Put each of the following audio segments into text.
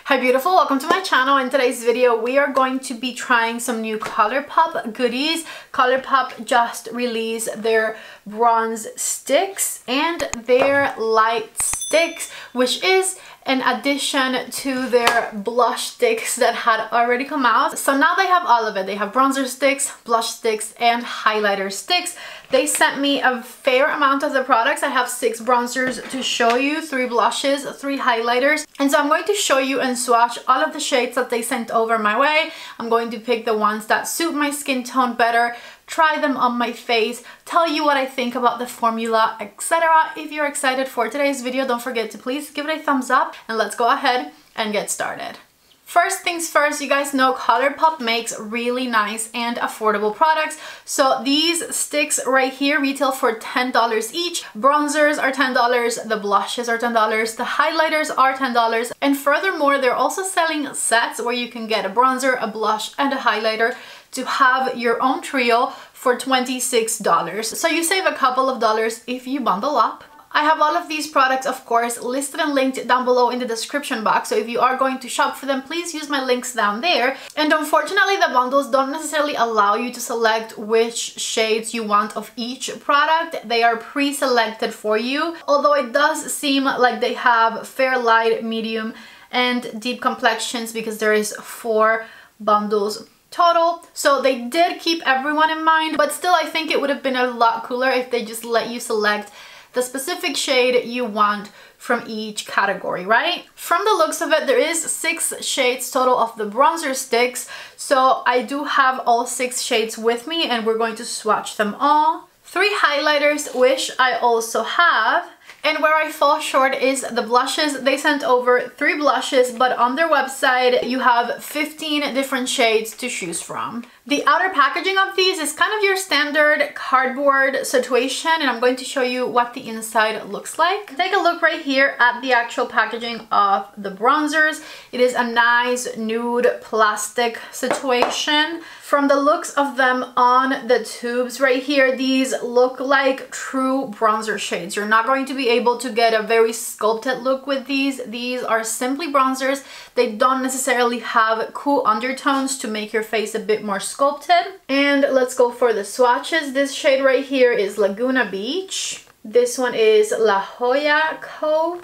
Hi beautiful, welcome to my channel. In today's video we are going to be trying some new Colourpop goodies. Colourpop just released their bronze sticks and their light sticks, which is in addition to their blush sticks that had already come out. So now they have all of it. They have bronzer sticks, blush sticks, and highlighter sticks. They sent me a fair amount of the products. I have 6 bronzers to show you, 3 blushes, 3 highlighters. And so I'm going to show you and swatch all of the shades that they sent over my way. I'm going to pick the ones that suit my skin tone better, try them on my face, tell you what I think about the formula, etc. If you're excited for today's video, don't forget to please give it a thumbs up and let's go ahead and get started. First things first, you guys know Colourpop makes really nice and affordable products. So these sticks right here retail for $10 each. Bronzers are $10, the blushes are $10, the highlighters are $10. And furthermore, they're also selling sets where you can get a bronzer, a blush, and a highlighter to have your own trio for $26. So you save a couple of dollars if you bundle up. I have all of these products, of course, listed and linked down below in the description box. So if you are going to shop for them, please use my links down there. And unfortunately, the bundles don't necessarily allow you to select which shades you want of each product. They are pre-selected for you. Although it does seem like they have fair, light, medium, and deep complexions because there is 4 bundles total. So they did keep everyone in mind, but still I think it would have been a lot cooler if they just let you select the specific shade you want from each category, right? From the looks of it, there is 6 shades total of the bronzer sticks. So I do have all 6 shades with me and we're going to swatch them all. 3 highlighters, which I also have. And where I fall short is the blushes. They sent over 3 blushes, but on their website you have 15 different shades to choose from. The outer packaging of these is kind of your standard cardboard situation, and I'm going to show you what the inside looks like. Take a look right here at the actual packaging of the bronzers. It is a nice nude plastic situation. From the looks of them on the tubes right here, these look like true bronzer shades. You're not going to be able to get a very sculpted look with these. These are simply bronzers. They don't necessarily have cool undertones to make your face a bit more sculpted. And let's go for the swatches. This shade right here is Laguna Beach. This one is La Jolla Cove,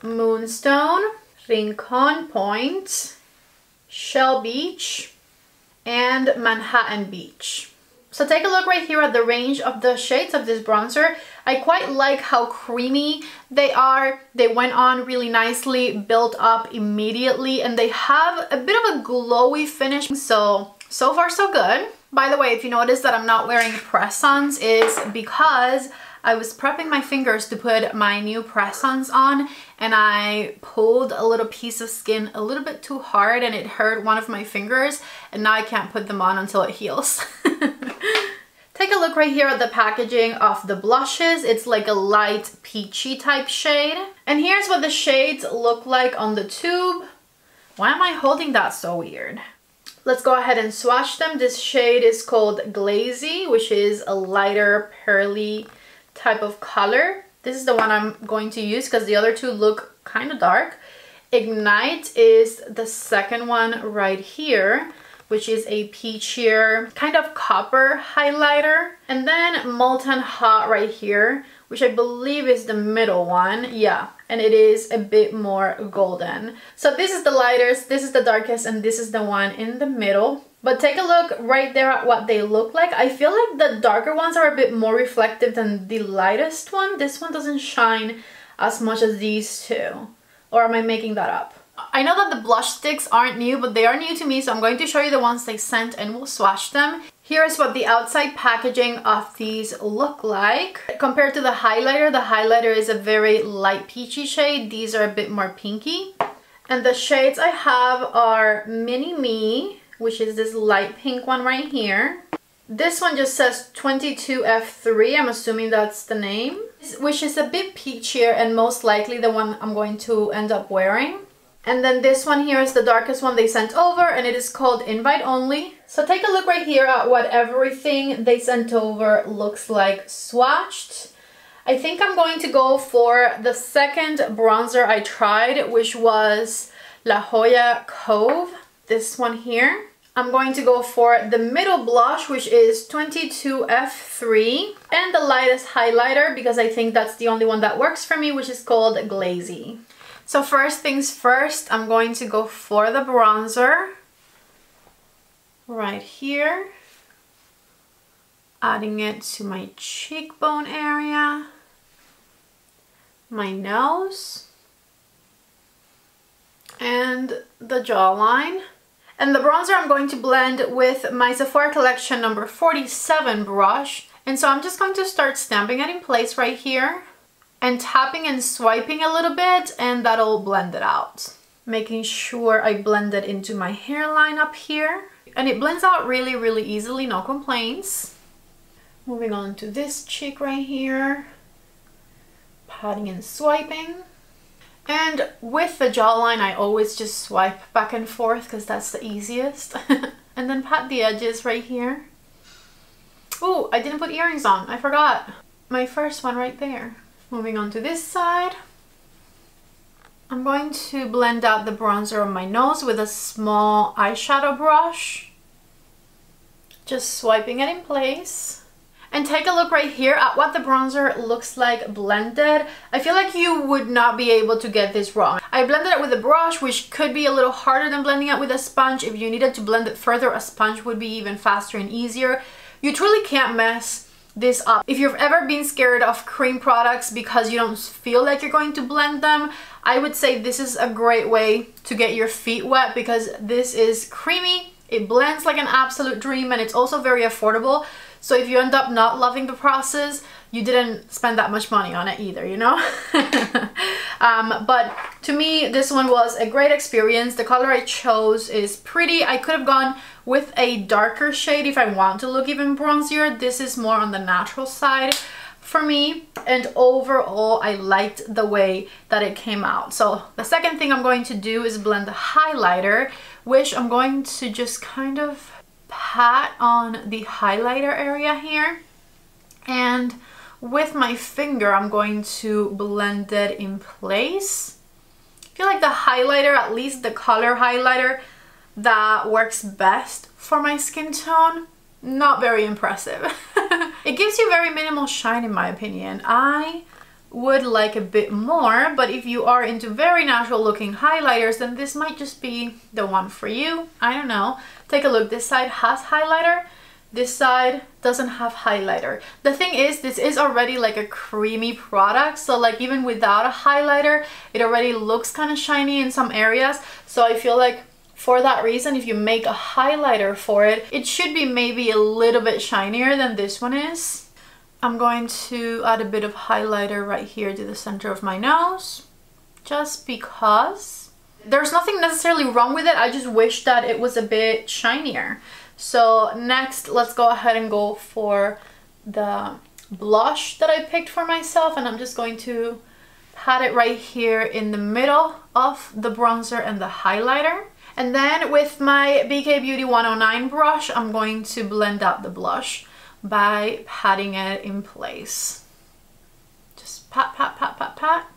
Moonstone, Rincon Point, Shell Beach, and Manhattan Beach. So take a look right here at the range of the shades of this bronzer. I quite like how creamy they are. They went on really nicely, built up immediately, and they have a bit of a glowy finish. So far so good. By the way, if you notice that I'm not wearing press-ons, is because I was prepping my fingers to put my new press-ons on and I pulled a little piece of skin a little bit too hard and it hurt one of my fingers, and now I can't put them on until it heals. Take a look right here at the packaging of the blushes. It's like a light peachy type shade. And here's what the shades look like on the tube. Why am I holding that so weird? Let's go ahead and swatch them. This shade is called Glazy, which is a lighter pearly type of color. This is the one I'm going to use because the other 2 look kind of dark. Ignite is the second one right here, which is a peachier kind of copper highlighter. And then Molten Hot right here, which I believe is the middle one. Yeah, and it is a bit more golden. So this is the lightest, this is the darkest, and this is the one in the middle. But take a look right there at what they look like. I feel like the darker ones are a bit more reflective than the lightest one. This one doesn't shine as much as these 2. Or am I making that up? I know that the blush sticks aren't new, but they are new to me, so I'm going to show you the ones they sent and we'll swatch them. Here is what the outside packaging of these look like. Compared to the highlighter is a very light peachy shade. These are a bit more pinky. And the shades I have are Mini Me, which is this light pink one right here. This one just says 22F3, I'm assuming that's the name, which is a bit peachier and most likely the one I'm going to end up wearing. And then this one here is the darkest one they sent over, and it is called Invite Only. So take a look right here at what everything they sent over looks like swatched. I think I'm going to go for the second bronzer I tried, which was La Jolla Cove, this one here. I'm going to go for the middle blush, which is 22F3, and the lightest highlighter, because I think that's the only one that works for me, which is called Glazy. So first things first, I'm going to go for the bronzer right here, adding it to my cheekbone area, my nose, and the jawline. And the bronzer I'm going to blend with my Sephora Collection number 47 brush. And so I'm just going to start stamping it in place right here and tapping and swiping a little bit, and that'll blend it out. Making sure I blend it into my hairline up here. And it blends out really, really easily, no complaints. Moving on to this cheek right here. Patting and swiping. And with the jawline, I always just swipe back and forth because that's the easiest. And then pat the edges right here. Oh, I didn't put earrings on. I forgot. My first one right there. Moving on to this side. I'm going to blend out the bronzer on my nose with a small eyeshadow brush. Just swiping it in place. And take a look right here at what the bronzer looks like blended. I feel like you would not be able to get this wrong. I blended it with a brush, which could be a little harder than blending it with a sponge. If you needed to blend it further, a sponge would be even faster and easier. You truly can't mess this up. If you've ever been scared of cream products because you don't feel like you're going to blend them, I would say this is a great way to get your feet wet, because this is creamy, it blends like an absolute dream, and it's also very affordable. So if you end up not loving the process, you didn't spend that much money on it either, you know? But to me, this one was a great experience. The color I chose is pretty. I could have gone with a darker shade if I want to look even bronzier. This is more on the natural side for me. And overall, I liked the way that it came out. So the second thing I'm going to do is blend the highlighter, which I'm going to just kind of pat on the highlighter area here, and with my finger I'm going to blend it in place. I feel like the highlighter, at least the color highlighter that works best for my skin tone, not very impressive. It gives you very minimal shine in my opinion. I would like a bit more, but if you are into very natural looking highlighters, then this might just be the one for you. I don't know. Take a look. This side has highlighter. This side doesn't have highlighter. The thing is, this is already like a creamy product, so like even without a highlighter, it already looks kind of shiny in some areas. So I feel like for that reason, if you make a highlighter for it, it should be maybe a little bit shinier than this one is. I'm going to add a bit of highlighter right here to the center of my nose, just because. There's nothing necessarily wrong with it, I just wish that it was a bit shinier. So next, let's go ahead and go for the blush that I picked for myself, and I'm just going to pat it right here in the middle of the bronzer and the highlighter. And then with my BK Beauty 109 brush, I'm going to blend out the blush by patting it in place. Just pat, pat, pat, pat, pat.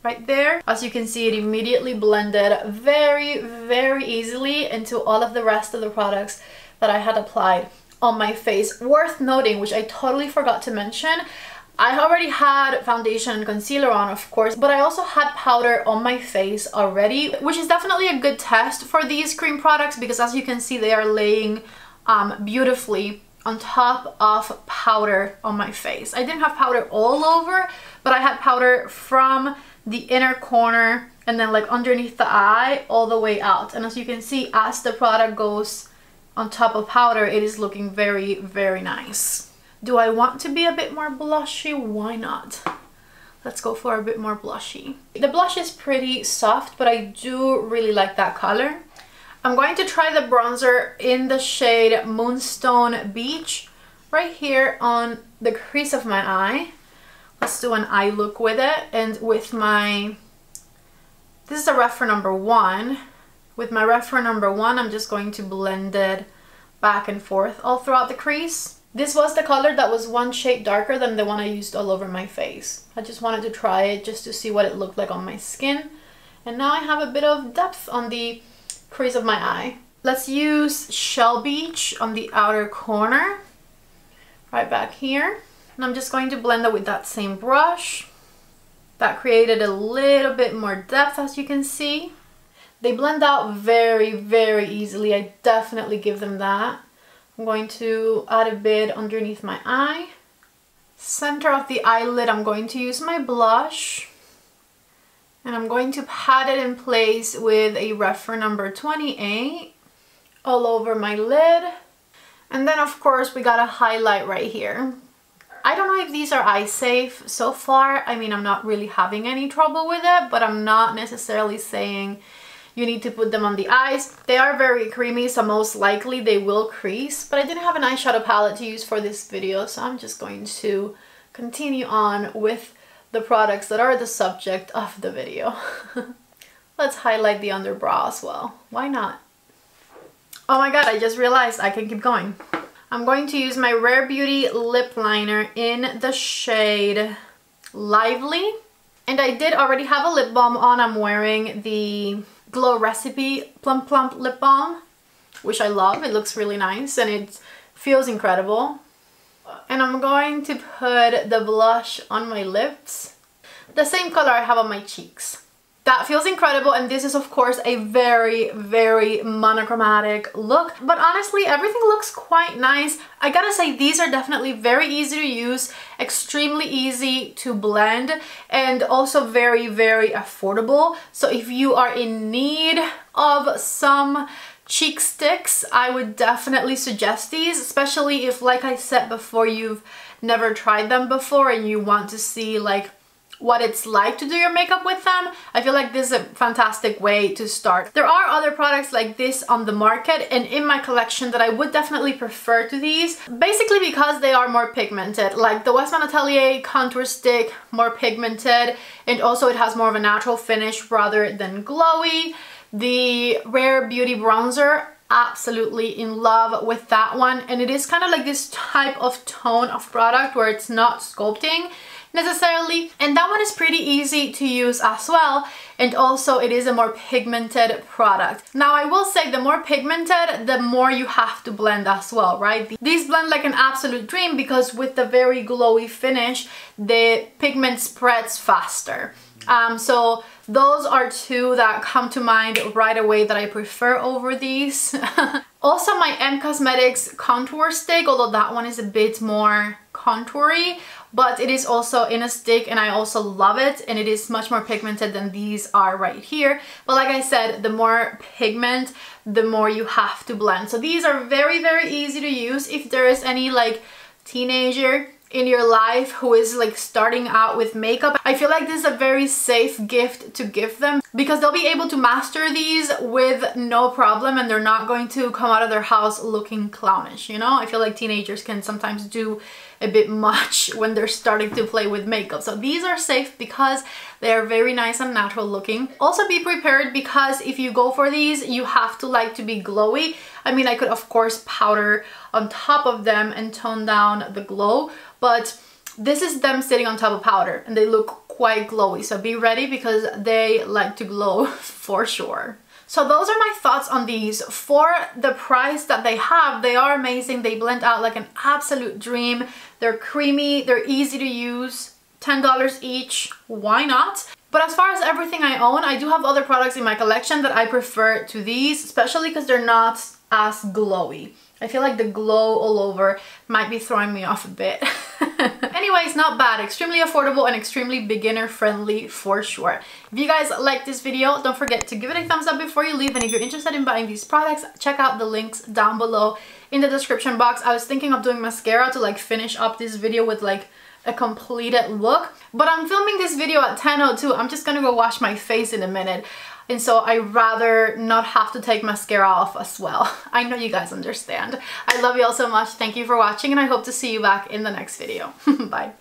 Right there. As you can see, it immediately blended very, very easily into all of the rest of the products that I had applied on my face. Worth noting, which I totally forgot to mention, I already had foundation and concealer on, of course, but I also had powder on my face already, which is definitely a good test for these cream products, because as you can see, they are laying beautifully on top of powder on my face. I didn't have powder all over, but I had powder from the inner corner and then like underneath the eye all the way out. And as you can see, as the product goes on top of powder, it is looking very, very nice. Do I want to be a bit more blushy? Why not? Let's go for a bit more blushy. The blush is pretty soft, but I do really like that color. I'm going to try the bronzer in the shade Moonstone Beach right here on the crease of my eye. Let's do an eye look with it, and with my, this is a reference number 1. With my reference number 1, I'm just going to blend it back and forth all throughout the crease. This was the color that was one shade darker than the one I used all over my face. I just wanted to try it just to see what it looked like on my skin. And now I have a bit of depth on the crease of my eye. Let's use Shell Beach on the outer corner, right back here. And I'm just going to blend it with that same brush. That created a little bit more depth, as you can see. They blend out very, very easily. I definitely give them that. I'm going to add a bit underneath my eye. Center of the eyelid, I'm going to use my blush. And I'm going to pat it in place with a reference number 28 all over my lid. And then of course we got a highlight right here. I don't know if these are eye safe so far. I mean, I'm not really having any trouble with it, but I'm not necessarily saying you need to put them on the eyes. They are very creamy, so most likely they will crease, but I didn't have an eyeshadow palette to use for this video, so I'm just going to continue on with the products that are the subject of the video. Let's highlight the underbrow as well. Why not? Oh my god, I just realized I can keep going. I'm going to use my Rare Beauty lip liner in the shade Lively. And I did already have a lip balm on. I'm wearing the Glow Recipe Plump Plump lip balm, which I love. It looks really nice and it feels incredible. And I'm going to put the blush on my lips, the same color I have on my cheeks. That feels incredible, and this is of course a very, very monochromatic look, but honestly everything looks quite nice. I gotta say, these are definitely very easy to use, extremely easy to blend, and also very, very affordable. So if you are in need of some cheek sticks, I would definitely suggest these, especially if, like I said before, you've never tried them before and you want to see like what it's like to do your makeup with them. I feel like this is a fantastic way to start. There are other products like this on the market and in my collection that I would definitely prefer to these, basically because they are more pigmented. Like the Westman Atelier contour stick, more pigmented, and also it has more of a natural finish rather than glowy. The Rare Beauty bronzer, absolutely in love with that one, and it is kind of like this type of tone of product where it's not sculpting necessarily, and that one is pretty easy to use as well, and also it is a more pigmented product. Now I will say, the more pigmented, the more you have to blend as well, right? These blend like an absolute dream because with the very glowy finish, the pigment spreads faster. So those are two that come to mind right away that I prefer over these. Also my M Cosmetics contour stick, although that one is a bit more contoury, but it is also in a stick and I also love it, and it is much more pigmented than these are right here. But like I said, the more pigment, the more you have to blend. So these are very, very easy to use if there is any like teenager in your life who is like starting out with makeup. I feel like this is a very safe gift to give them because they'll be able to master these with no problem, and they're not going to come out of their house looking clownish, you know? I feel like teenagers can sometimes do a bit much when they're starting to play with makeup. So these are safe because they are very nice and natural looking. Also be prepared because if you go for these, you have to like to be glowy. I mean, I could of course powder on top of them and tone down the glow, but this is them sitting on top of powder and they look quite glowy. So be ready because they like to glow for sure. So those are my thoughts on these. For the price that they have, they are amazing. They blend out like an absolute dream. They're creamy, they're easy to use, $10 each, why not? But as far as everything I own, I do have other products in my collection that I prefer to these, especially because they're not as glowy. I feel like the glow all over might be throwing me off a bit. Anyways, not bad. Extremely affordable and extremely beginner friendly for sure. If you guys like this video, don't forget to give it a thumbs up before you leave. And if you're interested in buying these products, check out the links down below in the description box. I was thinking of doing mascara to like finish up this video with like a completed look, but I'm filming this video at 10:02. I'm just gonna go wash my face in a minute. And so I'd rather not have to take mascara off as well. I know you guys understand. I love you all so much. Thank you for watching and I hope to see you back in the next video. Bye.